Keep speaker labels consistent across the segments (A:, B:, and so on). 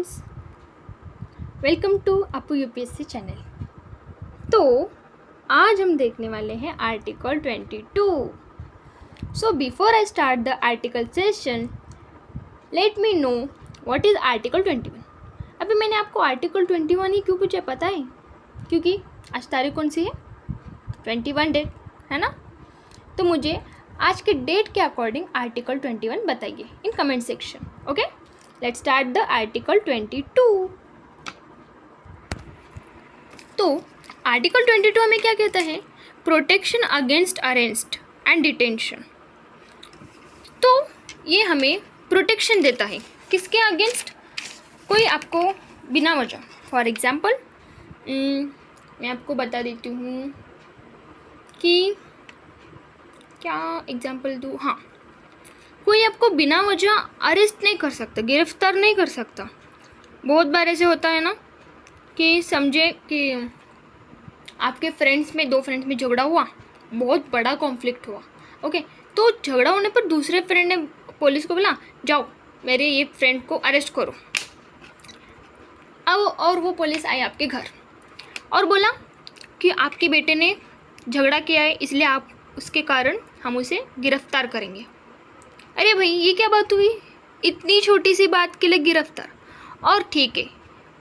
A: Friends, welcome to अपू UPSC channel. तो आज हम देखने वाले हैं article 22। So before I start the article session, let me know what is article 21। अभी मैंने आपको आर्टिकल 21 ही क्यों पूछा पता है? क्योंकि आज तारीख कौन सी है? 21 डेट है ना। तो मुझे आज के डेट के अकॉर्डिंग आर्टिकल 21 बताइए in comment section. Okay, let's start the article 22। तो आर्टिकल 22 हमें क्या कहता है? Protection against arrest and detention. तो ये हमें प्रोटेक्शन देता है किसके अगेंस्ट? कोई आपको बिना वजह, फॉर एग्जांपल मैं आपको बता देती हूँ कि क्या एग्जांपल दूँ। हाँ, कोई आपको बिना वजह अरेस्ट नहीं कर सकता, गिरफ्तार नहीं कर सकता। बहुत बार ऐसे होता है ना कि समझे कि आपके दो फ्रेंड्स में झगड़ा हुआ, बहुत बड़ा कॉन्फ्लिक्ट हुआ। ओके, तो झगड़ा होने पर दूसरे फ्रेंड ने पुलिस को बोला जाओ मेरे ये फ्रेंड को अरेस्ट करो। अब और वो पुलिस आई आपके घर और बोला कि आपके बेटे ने झगड़ा किया है, इसलिए आप उसके कारण हम उसे गिरफ्तार करेंगे। अरे भाई, ये क्या बात हुई? इतनी छोटी सी बात के लिए गिरफ्तार। और ठीक है,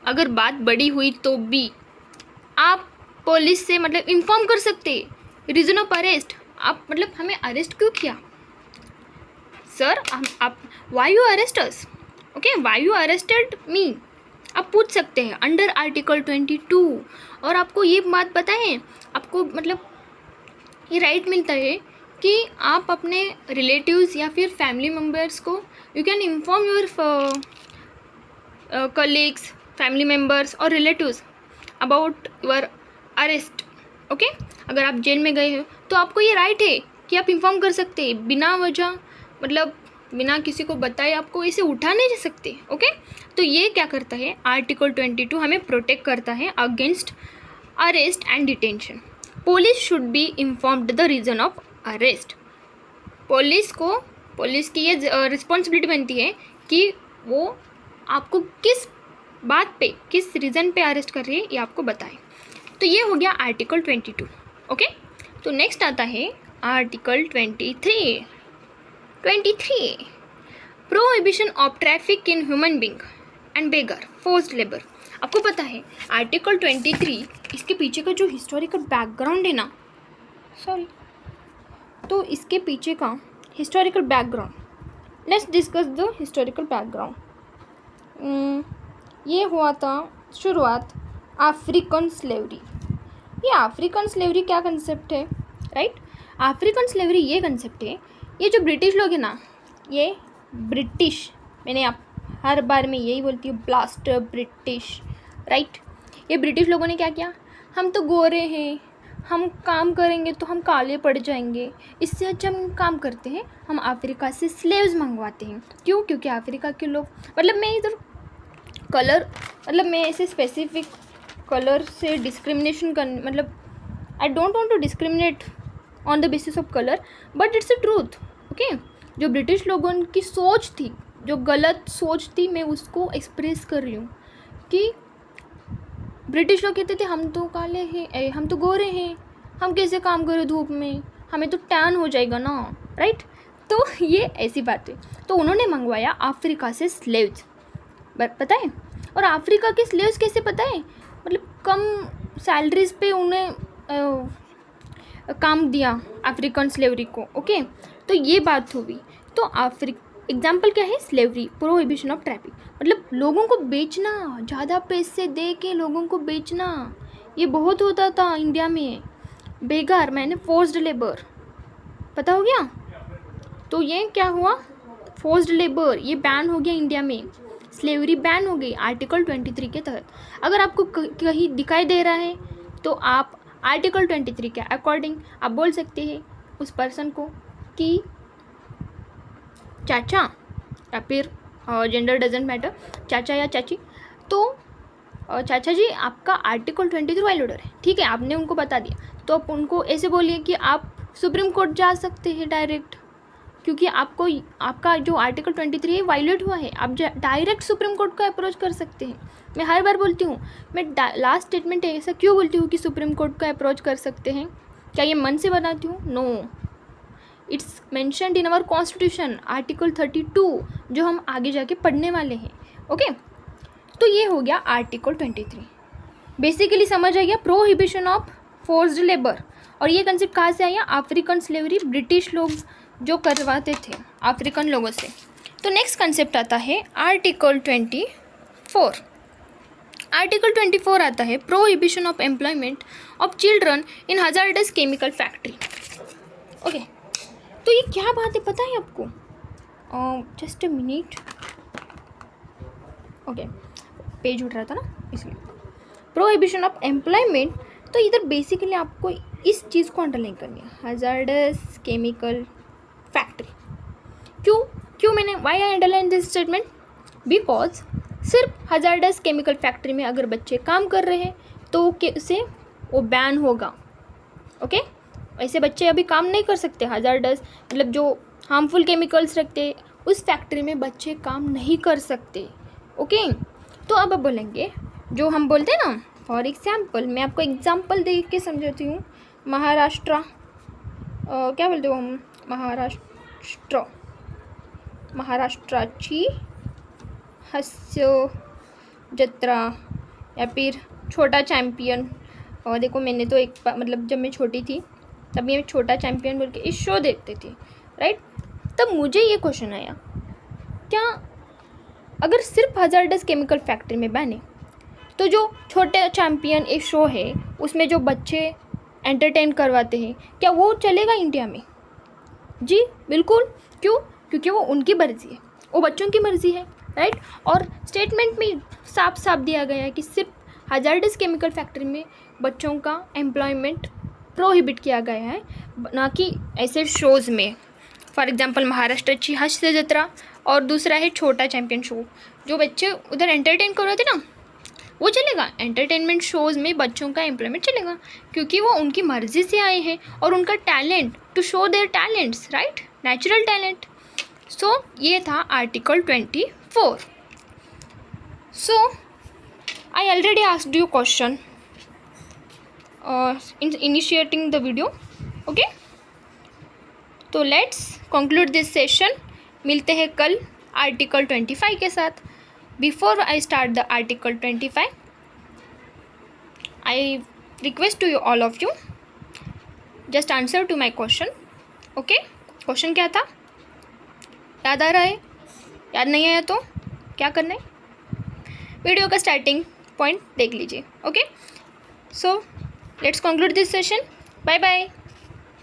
A: अगर बात बड़ी हुई तो भी आप पुलिस से इन्फॉर्म कर सकते हैं रीज़न ऑफ अरेस्ट। आप हमें अरेस्ट क्यों किया सर? आप why you arrest us? Okay, why you arrested me? आप पूछ सकते हैं अंडर आर्टिकल 22। और आपको ये बात पता है, आपको ये राइट मिलता है कि आप अपने रिलेटिव्स या फिर फैमिली मेम्बर्स को you can inform your colleagues, family members और relatives about your arrest. Okay, अगर आप जेल में गए हो तो आपको ये राइट है कि आप इन्फॉर्म कर सकते हैं बिना वजह, बिना किसी को बताए आपको इसे उठा नहीं जा सकते। ओके, तो ये क्या करता है? आर्टिकल 22 हमें प्रोटेक्ट करता है against arrest and detention. Police should be informed the reason of arrest. Police की ये रिस्पॉन्सिबिलिटी बनती है कि वो आपको किस बात पे, किस रीज़न पे अरेस्ट कर रही है, ये आपको बताए। तो ये हो गया आर्टिकल 22। ओके, तो नेक्स्ट आता है article 23। Prohibition of traffic in human being and beggar, forced labour. आपको पता है आर्टिकल 23, इसके पीछे का जो हिस्टोरिकल बैकग्राउंड है ना, तो इसके पीछे का historical background, let's discuss the historical background. ये हुआ था शुरुआत अफ्रीकन स्लेवरी। ये अफ्रीकन स्लेवरी क्या कंसेप्ट है? राइट, अफ्रीकन स्लेवरी ये कंसेप्ट है, ये जो ब्रिटिश लोग हैं ना, ये ब्रिटिश, मैंने आप हर बार में यही बोलती हूँ, ब्लास्ट ब्रिटिश। राइट, ये ब्रिटिश लोगों ने क्या किया? हम तो गोरे हैं, हम काम करेंगे तो हम काले पड़ जाएंगे, इससे अच्छा हम काम करते हैं, हम अफ्रीका से स्लेव्स मंगवाते हैं। क्यों? क्योंकि अफ्रीका के लोग, मैं इधर कलर, मैं ऐसे स्पेसिफिक कलर से डिस्क्रिमिनेशन कर, I don't want to discriminate on the basis of colour, but it's a truth. Okay, जो ब्रिटिश लोगों की सोच थी, जो गलत सोच थी, मैं उसको एक्सप्रेस कर रही हूँ कि ब्रिटिश लोग कहते थे हम तो काले हैं, हम तो गोरे हैं, हम कैसे काम करें धूप में, हमें तो टैन हो जाएगा ना। राइट, तो ये ऐसी बात है। तो उन्होंने मंगवाया अफ्रीका से स्लेव्स, पता है? और अफ्रीका के स्लेव्स कैसे पता है? कम सैलरीज पे उन्हें काम दिया अफ्रीकन स्लेवरी को। ओके, तो ये बात हुई। तो एग्जाम्पल क्या है? स्लेवरी, प्रोहिबिशन ऑफ ट्रैफिक, लोगों को बेचना, ज़्यादा पैसे दे के लोगों को बेचना, ये बहुत होता था इंडिया में। बेगार मैंने फोर्स्ड लेबर, पता हो गया? तो ये क्या हुआ? फोर्स्ड लेबर ये बैन हो गया इंडिया में, स्लेवरी बैन हो गई आर्टिकल 23 के तहत। अगर आपको कहीं दिखाई दे रहा है तो आप आर्टिकल 23 के अकॉर्डिंग आप बोल सकते हैं उस पर्सन को कि चाचा, या फिर जेंडर डजेंट मैटर, चाचा या चाची, तो चाचा जी आपका आर्टिकल 23 वायलेटर है। ठीक है, आपने उनको बता दिया, तो आप उनको ऐसे बोलिए कि आप सुप्रीम कोर्ट जा सकते हैं डायरेक्ट, क्योंकि आपको आपका जो आर्टिकल 23 है वायलेट हुआ है। आप डायरेक्ट सुप्रीम कोर्ट को अप्रोच कर सकते हैं। मैं हर बार बोलती हूँ, मैं लास्ट स्टेटमेंट ऐसा क्यों बोलती हूँ कि सुप्रीम कोर्ट को अप्रोच कर सकते हैं? क्या ये मन से बनाती हूँ? No, it's mentioned in our constitution article 32, जो हम आगे जाके पढ़ने वाले हैं। ओके, तो ये हो गया आर्टिकल 23। बेसिकली समझ आ गया, प्रोहिबिशन ऑफ फोर्स्ड लेबर। और ये कंसेप्ट कहाँ से आया? अफ्रीकन स्लेवरी, ब्रिटिश लोग जो करवाते थे अफ्रीकन लोगों से। तो नेक्स्ट कंसेप्ट आता है आर्टिकल 24। आर्टिकल 24 आता है prohibition of employment of children in hazardous chemical factory. Okay, तो ये क्या बात है पता है आपको? Just a minute. Okay, page उठ रहा था ना इसलिए। प्रोहिबिशन ऑफ एम्प्लॉयमेंट, तो इधर बेसिकली आपको इस चीज़ को अंडरलाइन करनी है, हजार्डस केमिकल फैक्ट्री। क्यों मैंने why I underline this statement? Because सिर्फ हजार्डस केमिकल फैक्ट्री में अगर बच्चे काम कर रहे हैं तो उससे वो बैन होगा। ओके, ऐसे बच्चे अभी काम नहीं कर सकते। हजार्डस मतलब जो हार्मफुल केमिकल्स रखते उस फैक्ट्री में बच्चे काम नहीं कर सकते। ओके, तो अब बोलेंगे जो हम बोलते हैं ना, फॉर एग्जाम्पल मैं आपको एग्जाम्पल दे के समझाती हूँ। महाराष्ट्र, क्या बोलते हो हम, महाराष्ट्राची हास्य जत्रा या फिर छोटा चैम्पियन। और देखो मैंने तो एक मतलब जब मैं छोटी थी तभी मैं छोटा चैम्पियन बोल के इस शो देखते थे, राइट? तब मुझे ये क्वेश्चन आया, क्या अगर सिर्फ हजार्डस केमिकल फैक्ट्री में बैने तो जो छोटे चैम्पियन एक शो है उसमें जो बच्चे एंटरटेन करवाते हैं, क्या वो चलेगा इंडिया में? जी बिल्कुल। क्यों? क्योंकि वो उनकी मर्ज़ी है, वो बच्चों की मर्ज़ी है, राइट? और स्टेटमेंट में साफ साफ दिया गया है कि सिर्फ हजार्डस केमिकल फैक्ट्री में बच्चों का एम्प्लॉयमेंट प्रोहिबिट किया गया है, ना कि ऐसे शोज़ में। फॉर एग्जांपल महाराष्ट्राची हास्य जत्रा और दूसरा है छोटा चैम्पियन शो। जो बच्चे उधर एंटरटेन कर रहे थे ना, वो चलेगा। एंटरटेनमेंट शोज़ में बच्चों का एम्प्लॉयमेंट चलेगा क्योंकि वो उनकी मर्ज़ी से आए हैं और उनका talent, to show their talents, right? Natural talent. So ये था article 24। So I already asked you question in initiating the video. Okay, तो लेट्स कंक्लूड दिस सेशन। मिलते हैं कल आर्टिकल 25 के साथ। Before I start the article 25, I request to you all of you just answer to my question. Okay, question क्या था? याद आ रहा है? याद नहीं आया तो क्या करना है? वीडियो का स्टार्टिंग पॉइंट देख लीजिए। Okay, so let's conclude this session. Bye bye.